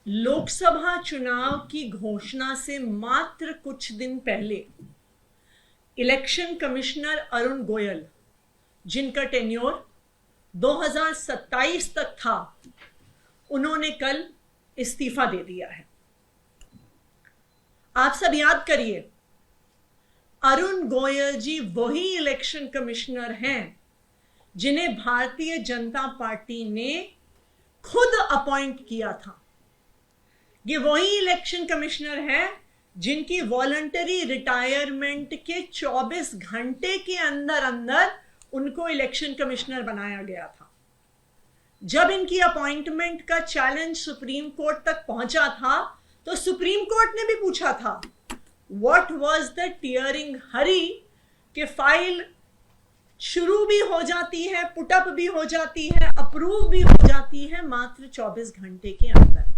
लोकसभा चुनाव की घोषणा से मात्र कुछ दिन पहले इलेक्शन कमिश्नर अरुण गोयल, जिनका टेन्योर 2027 तक था, उन्होंने कल इस्तीफा दे दिया है। आप सब याद करिए, अरुण गोयल जी वही इलेक्शन कमिश्नर हैं जिन्हें भारतीय जनता पार्टी ने खुद अपॉइंट किया था। ये वही इलेक्शन कमिश्नर हैं जिनकी वॉलंटरी रिटायरमेंट के 24 घंटे के अंदर अंदर उनको इलेक्शन कमिश्नर बनाया गया था। जब इनकी अपॉइंटमेंट का चैलेंज सुप्रीम कोर्ट तक पहुंचा था तो सुप्रीम कोर्ट ने भी पूछा था, व्हाट वाज द टीयरिंग हरी, कि फाइल शुरू भी हो जाती है, पुटअप भी हो जाती है, अप्रूव भी हो जाती है मात्र 24 घंटे के अंदर।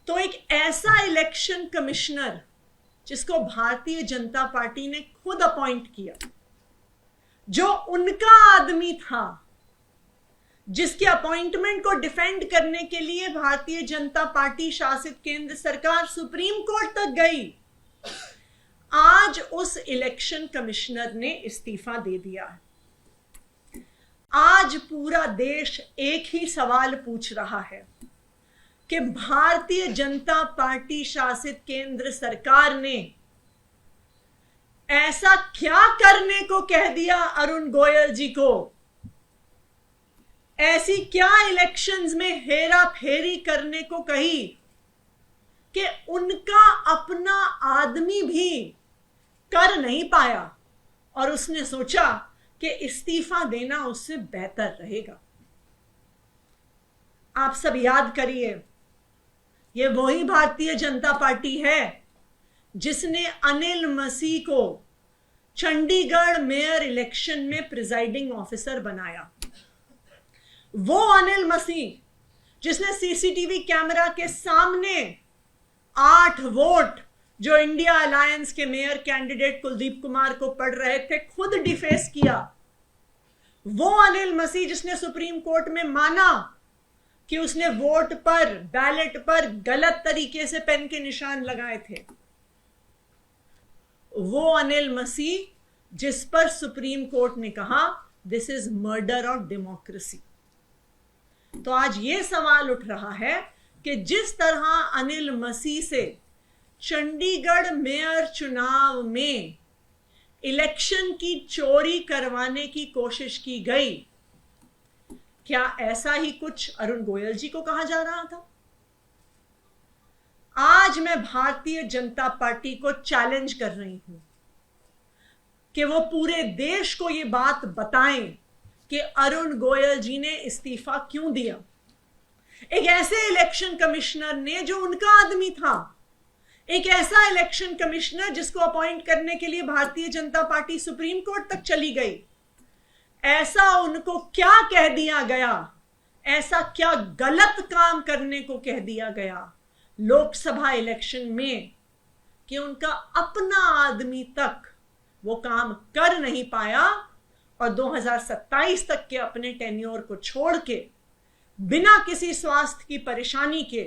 तो एक ऐसा इलेक्शन कमिश्नर जिसको भारतीय जनता पार्टी ने खुद अपॉइंट किया, जो उनका आदमी था, जिसके अपॉइंटमेंट को डिफेंड करने के लिए भारतीय जनता पार्टी शासित केंद्र सरकार सुप्रीम कोर्ट तक गई, आज उस इलेक्शन कमिश्नर ने इस्तीफा दे दिया है। आज पूरा देश एक ही सवाल पूछ रहा है कि भारतीय जनता पार्टी शासित केंद्र सरकार ने ऐसा क्या करने को कह दिया अरुण गोयल जी को, ऐसी क्या इलेक्शंस में हेरा फेरी करने को कही कि उनका अपना आदमी भी कर नहीं पाया और उसने सोचा कि इस्तीफा देना उससे बेहतर रहेगा। आप सब याद करिए, यह वही भारतीय जनता पार्टी है जिसने अनिल मसीह को चंडीगढ़ मेयर इलेक्शन में प्रिजाइडिंग ऑफिसर बनाया। वो अनिल मसीह जिसने सीसीटीवी कैमरा के सामने 8 वोट जो इंडिया अलायंस के मेयर कैंडिडेट कुलदीप कुमार को पड़ रहे थे खुद डिफेस किया। वो अनिल मसीह जिसने सुप्रीम कोर्ट में माना कि उसने वोट पर, बैलेट पर गलत तरीके से पेन के निशान लगाए थे। वो अनिल मसीह जिस पर सुप्रीम कोर्ट ने कहा this is murder of democracy. तो आज यह सवाल उठ रहा है कि जिस तरह अनिल मसीह से चंडीगढ़ मेयर चुनाव में इलेक्शन की चोरी करवाने की कोशिश की गई, क्या ऐसा ही कुछ अरुण गोयल जी को कहा जा रहा था? आज मैं भारतीय जनता पार्टी को चैलेंज कर रही हूं कि वो पूरे देश को ये बात बताएं कि अरुण गोयल जी ने इस्तीफा क्यों दिया। एक ऐसे इलेक्शन कमिश्नर ने जो उनका आदमी था, एक ऐसा इलेक्शन कमिश्नर जिसको अपॉइंट करने के लिए Bharatiya Janata party supreme court तक चली गई, ऐसा उनको क्या कह दिया गया, ऐसा क्या गलत काम करने को कह दिया गया लोकसभा इलेक्शन में कि उनका अपना आदमी तक वो काम कर नहीं पाया और 2027 तक के अपने टेन्योर को छोड़ के बिना किसी स्वास्थ्य की परेशानी के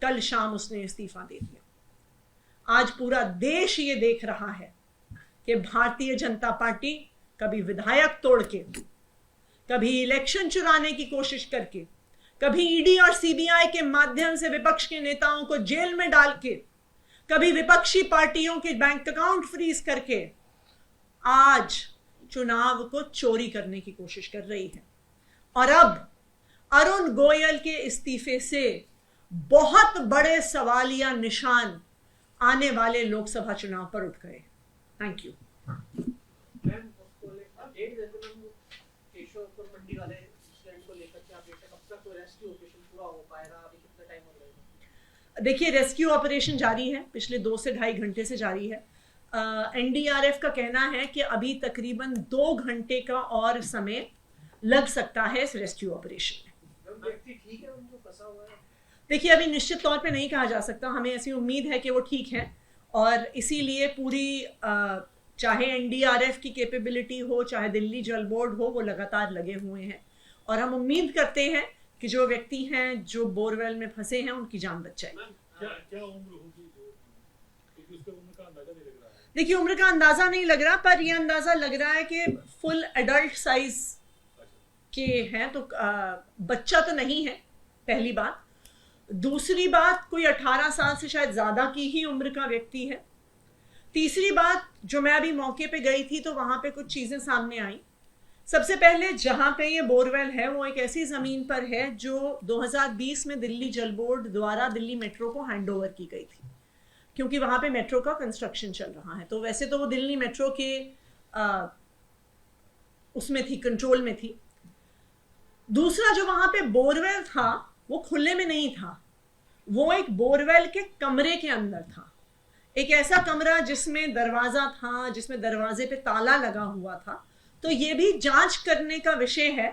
कल शाम उसने इस्तीफा दे दिया। आज पूरा देश ये देख रहा है कि भारतीय जनता पार्टी कभी विधायक तोड़ के, कभी इलेक्शन चुराने की कोशिश करके, कभी ईडी और सीबीआई के माध्यम से विपक्ष के नेताओं को जेल में डाल के, कभी विपक्षी पार्टियों के बैंक अकाउंट फ्रीज करके आज चुनाव को चोरी करने की कोशिश कर रही है। और अब अरुण गोयल के इस्तीफे से बहुत बड़े सवालिया निशान आने वाले लोकसभा चुनाव पर उठ गए। Thank you. देखिए, रेस्क्यू ऑपरेशन जारी है, पिछले 2 से ढाई घंटे से जारी है। एनडीआरएफ का कहना है कि अभी तकरीबन 2 घंटे का और समय लग सकता है इस रेस्क्यू ऑपरेशन में। देखिए, अभी निश्चित तौर पे नहीं कहा जा सकता, हमें ऐसी उम्मीद है कि वो ठीक है और इसीलिए पूरी चाहे एनडीआरएफ की कैपेबिलिटी हो, चाहे दिल्ली जल बोर्ड हो, वो लगातार लगे हुए हैं और हम उम्मीद करते हैं कि जो व्यक्ति हैं जो बोरवेल में फंसे हैं उनकी जान बच जाए। क्या उम्र होगी, क्योंकि उसके उम्र का अंदाजा नहीं लग रहा है। देखिए, उम्र का अंदाजा नहीं लग रहा, पर यह अंदाजा लग रहा है कि फुल एडल्ट साइज के हैं, तो बच्चा तो नहीं है, पहली बात। दूसरी बात, कोई 18 साल से शायद ज्यादा की ही उम्र का व्यक्ति है। तीसरी बात, जो मैं अभी मौके पे गई थी तो वहां पे कुछ चीजें सामने आई। सबसे पहले, जहां पे ये बोरवेल है वो एक ऐसी जमीन पर है जो 2020 में दिल्ली जल बोर्ड द्वारा दिल्ली मेट्रो को हैंडओवर की गई थी, क्योंकि वहां पे मेट्रो का कंस्ट्रक्शन चल रहा है। तो वैसे तो वो दिल्ली मेट्रो के उसमें थी, कंट्रोल में थी। दूसरा, जो वहां पे बोरवेल था वो खुले में नहीं था, वो एक बोरवेल के कमरे के अंदर था। एक ऐसा कमरा जिसमें दरवाजा था, जिसमें दरवाजे पे ताला लगा हुआ था। तो ये भी जांच करने का विषय है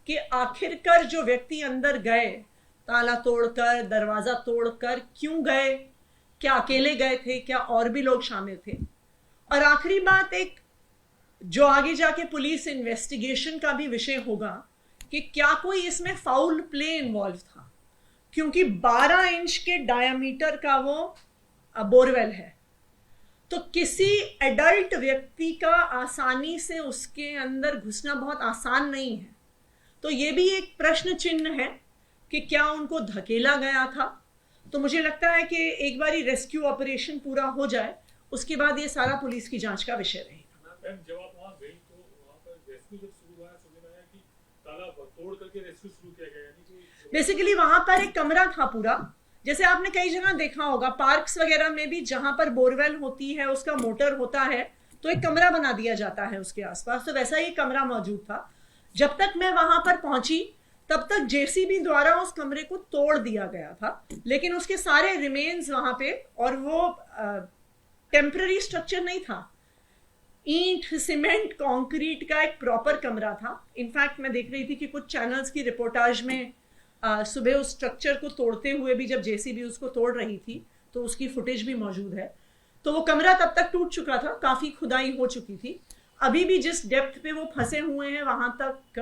कि आखिरकार जो व्यक्ति अंदर गए, ताला तोड़कर, दरवाजा तोड़कर क्यों गए, क्या अकेले गए थे, क्या और भी लोग शामिल थे। और आखिरी बात, एक जो आगे जाके पुलिस इन्वेस्टिगेशन का भी विषय होगा कि क्या कोई इसमें फाउल प्ले इन्वॉल्व था, क्योंकि 12 इंच के डायामीटर का वो बोरवेल है। तो किसी एडल्ट व्यक्ति का आसानी से उसके अंदर घुसना बहुत आसान नहीं है। तो ये भी एक प्रश्न चिन्ह है कि क्या उनको धकेला गया था। तो मुझे लगता है कि एक बारी रेस्क्यू ऑपरेशन पूरा हो जाए, उसके बाद ये सारा पुलिस की जांच का विषय रहेगा। जब आप वहां गई तो वहां पर रेस्क्यू जब शुरू हुआ, सुनने में आया कि ताला तोड़ करके रेस्क्यू शुरू किया गया, यानी कि बेसिकली वहां पर एक कमरा था पूरा, जैसे आपने कई जगह देखा होगा, पार्क्स वगैरह में भी जहां पर बोरवेल होती है उसका मोटर होता है तो एक कमरा बना दिया जाता है उसके आसपास। तो वैसा ही कमरा मौजूद था। जब तक मैं वहां पर पहुंची तब तक जेसीबी द्वारा उस कमरे को तोड़ दिया गया था, लेकिन उसके सारे रिमेन्स वहां पे, और वो टेम्पररी स्ट्रक्चर नहीं था, ईंट, सीमेंट, कंक्रीट का एक प्रॉपर कमरा था। इनफैक्ट मैं देख रही थी कि कुछ चैनल्स की रिपोर्टाज में सुबह उस स्ट्रक्चर को तोड़ते हुए भी, जब जेसीबी उसको तोड़ रही थी तो उसकी फुटेज भी मौजूद है। तो वो कमरा तब तक टूट चुका था, काफी खुदाई हो चुकी थी। अभी भी जिस डेप्थ पे वो फंसे हुए हैं वहां तक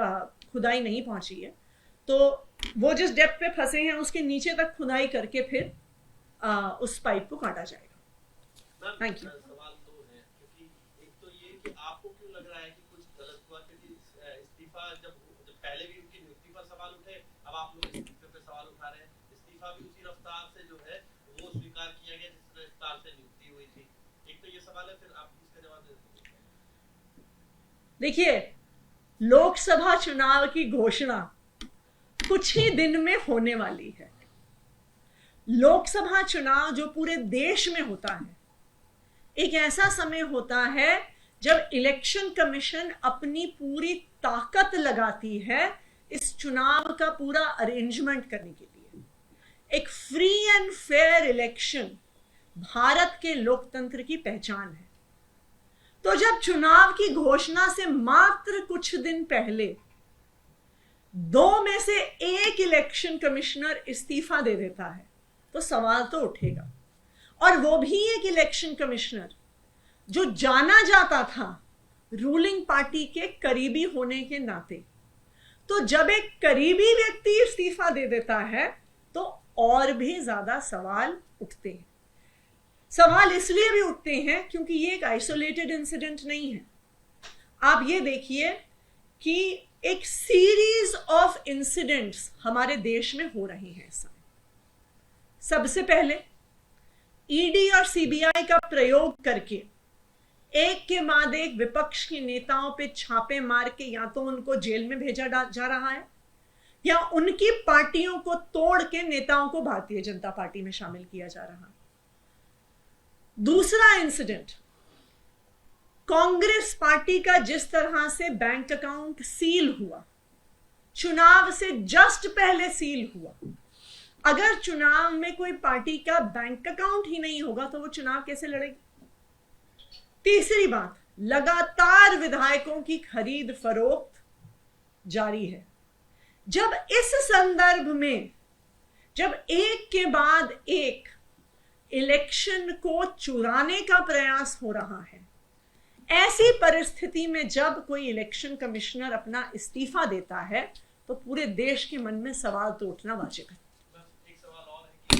खुदाई नहीं पहुंची है। तो वो जिस डेप्थ पे फंसे हैं उसके नीचे तक खुदाई करके फिर उस पाइप को काटा जाएगा। Thank you. सवाल दो हैं, क्योंकि एक तो ये कि आपको क्यों लग रहा है कि कुछ गलत हुआ, क्योंकि इस्तीफा जब पहले भी उनकी नियुक्ति पर सवाल उठे, अब आप लोग इस्तीफे पे सवाल उठा रहे हैं। इस्तीफा भी उसी रफ्तार से जो है वो स्वीकार किया गया जिस रफ्तार से नियुक्ति हुई थी। एक तो ये सवाल है, फिर आप इसका जवाब दे दीजिए। देखिए, लोकसभा चुनाव की घोषणा कुछ ही दिन में होने वाली है। लोकसभा चुनाव जो पूरे देश में होता है, एक ऐसा समय होता है जब इलेक्शन कमीशन अपनी पूरी ताकत लगाती है इस चुनाव का पूरा अरेंजमेंट करने के लिए। एक free and fair election Bharat के लोकतंत्र की पहचान है। तो जब चुनाव की घोषणा से मात्र कुछ दिन पहले 2 में से 1 इलेक्शन कमिश्नर इस्तीफा दे देता है तो सवाल तो उठेगा। और वो भी एक इलेक्शन कमिश्नर जो जाना जाता था रूलिंग पार्टी के करीबी होने के नाते। तो जब एक करीबी व्यक्ति इस्तीफा दे देता है तो और भी ज्यादा सवाल उठते हैं। सवाल इसलिए भी उठते हैं क्योंकि ये एक आइसोलेटेड इंसिडेंट नहीं है। आप ये देखिए कि एक सीरीज ऑफ इंसिडेंट्स हमारे देश में हो रही हैं इस समय। सबसे पहले ईडी और सीबीआई का प्रयोग करके एक के बाद एक विपक्ष के नेताओं पे छापे मार के या तो उनको जेल में भेजा जा रहा है या उनकी पार्टियों को तोड़ के नेताओं को भारतीय जनता पार्टी में शामिल किया जा रहा है। दूसरा इंसिडेंट, कांग्रेस पार्टी का जिस तरह से बैंक अकाउंट सील हुआ, चुनाव से जस्ट पहले सील हुआ। अगर चुनाव में कोई पार्टी का बैंक अकाउंट ही नहीं होगा तो वो चुनाव कैसे लड़ेगी? तीसरी बात, लगातार विधायकों की खरीद फरोख्त जारी है। जब इस संदर्भ में जब एक के बाद एक इलेक्शन को चुराने का प्रयास हो रहा है, ऐसी परिस्थिति में जब कोई इलेक्शन कमिश्नर अपना इस्तीफा देता है तो पूरे देश के मन में सवाल तो उठना वाजिब है। एक सवाल और है कि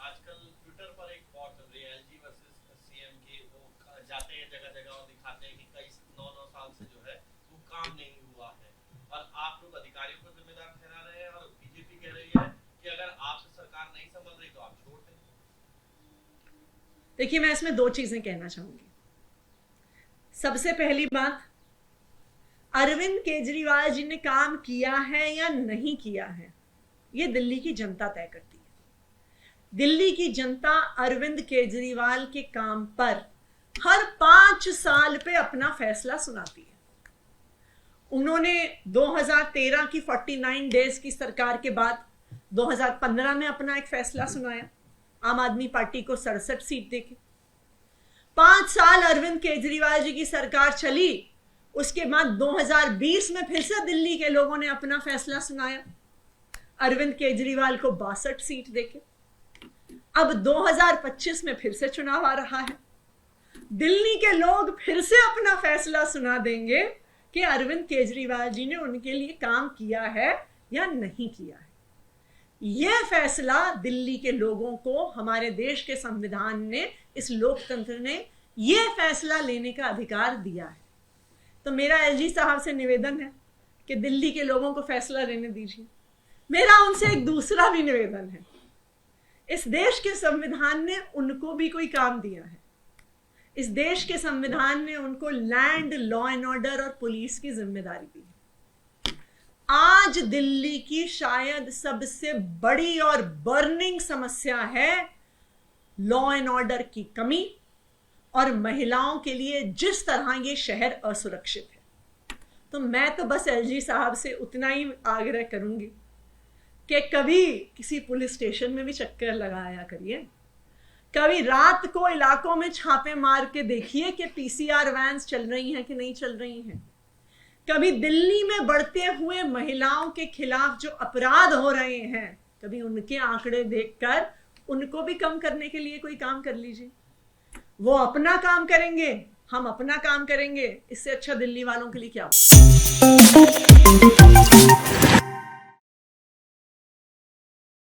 आजकल ट्विटर पर एक वॉर चल रही है एलजी वर्सेस सीएम की। वो जाते हैं जगह जगह और दिखाते हैं कि कई 9 साल से जो है वो काम नहीं हुआ है, और आप लोग अधिकारियों को जिम्मेदार ठहरा रहे हैं, और बीजेपी कह रही है कि अगर आपसे सरकार नहीं संभल रही तो आप छोड़ दें। देखिए, मैं इसमें दो चीजें कहना चाहूंगी। सबसे पहली बात, अरविंद केजरीवाल जी ने काम किया है या नहीं किया है, ये दिल्ली की जनता तय करती है। दिल्ली की जनता अरविंद केजरीवाल के काम पर हर 5 साल पे अपना फैसला सुनाती है। उन्होंने 2013 की 49 डेज की सरकार के बाद 2015 में अपना एक फैसला सुनाया, आम आदमी पार्टी को 67 सीट देके। 5 साल अरविंद केजरीवाल जी की सरकार चली, उसके बाद 2020 में फिर से दिल्ली के लोगों ने अपना फैसला सुनाया, अरविंद केजरीवाल को 62 सीट देके। अब 2025 में फिर से चुनाव आ रहा है, दिल्ली के लोग फिर से अपना फैसला सुना देंगे कि अरविंद केजरीवाल जी ने उनके लिए काम किया है या नहीं किया है। यह फैसला दिल्ली के लोगों को, हमारे देश के संविधान ने, इस लोकतंत्र ने यह फैसला लेने का अधिकार दिया है। तो मेरा एलजी साहब से निवेदन है कि दिल्ली के लोगों को फैसला लेने दीजिए। मेरा उनसे एक दूसरा भी निवेदन है, इस देश के संविधान ने उनको भी कोई काम दिया है। इस देश के संविधान ने उनको लैंड, लॉ एंड ऑर्डर और पुलिस की जिम्मेदारी दी है। आज दिल्ली की शायद सबसे बड़ी और बर्निंग समस्या है लॉ एंड ऑर्डर की कमी, और महिलाओं के लिए जिस तरह ये शहर असुरक्षित है। तो मैं तो बस एलजी साहब से उतना ही आग्रह करूंगी कि कभी किसी पुलिस स्टेशन में भी चक्कर लगाया करिए, कभी रात को इलाकों में छापे मार के देखिए कि पीसीआर वैन्स चल रही हैं कि नहीं चल रही हैं। कभी दिल्ली में बढ़ते हुए महिलाओं के खिलाफ जो अपराध हो रहे हैं, कभी उनके आंकड़े देखकर उनको भी कम करने के लिए कोई काम कर लीजिए। वो अपना काम करेंगे, हम अपना काम करेंगे, इससे अच्छा दिल्ली वालों के लिए क्या।